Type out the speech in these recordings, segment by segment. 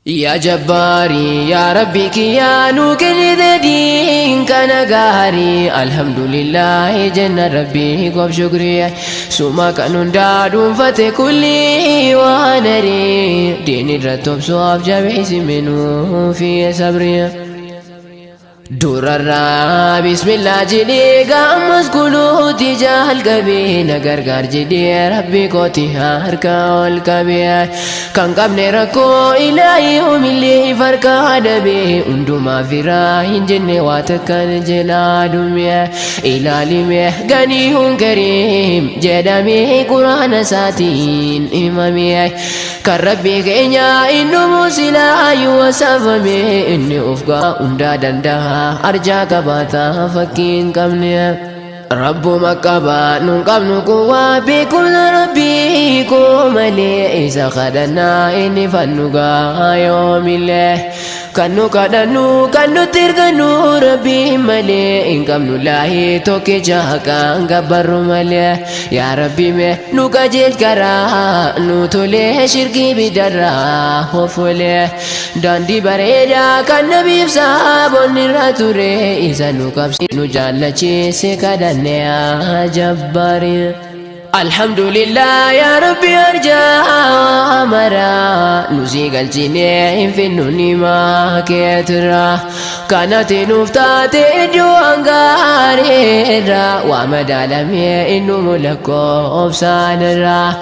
يا جباري يا ربي كيانو كل دين كان غاري الحمد لله جنة ربي قب شكري سوما كانون دادون فتح كلي وانري دين الرتوب سواب جابيس منو في صبري durarraa bismillah jedhee gaammas kuluuti jaal qabee na gargaar jedhee rabbi kooti harka ol qabee kan qabne rakkoo ilaahi oomillee farka dabee hundumaa firaa hin jenne waa takkan jelaa dhumee ilaalimee ganii hunkareem jedhamee quraana isaatiin himamee kan rabbi keenya innumu silaayu wasaafamee inni of gaa hundaa danda'a arjaa qabaata fakkiin qabne rabbu maqqaba nun qabnu quwwaa beekumsa rabbii koo malee isa kadhannaa inni fannugaa yoomillee kan nu kadhannu kan nutti ergannu rabbii malee hin qabnu laahii tokkicha haqaan gabbarru malee yaa rabbi mee nu qajeelchi karaa nu tolee shirkii biddarraa hofolee daandii bareedaa kan nabiif saabonni irra ture isa nu qabsi nu jaallachiise kadhanne yaa jabbaari الحمد لله يا ربي أرجع مرا نسيق الجنين في النونما كترا كانت نفتات جوان غاريرا ومدى لمي إنو ملكو أفسان را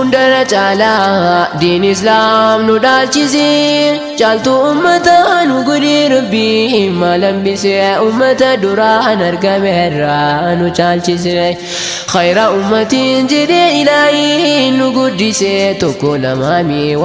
اندر تعالى دين إسلام ندال چيزي جالتو أمتا نقولي ربي ما لنبسي أمتا دران أرقم هرا نجال چيزي خير أمتي جري إلهي نقدسي تقول مامي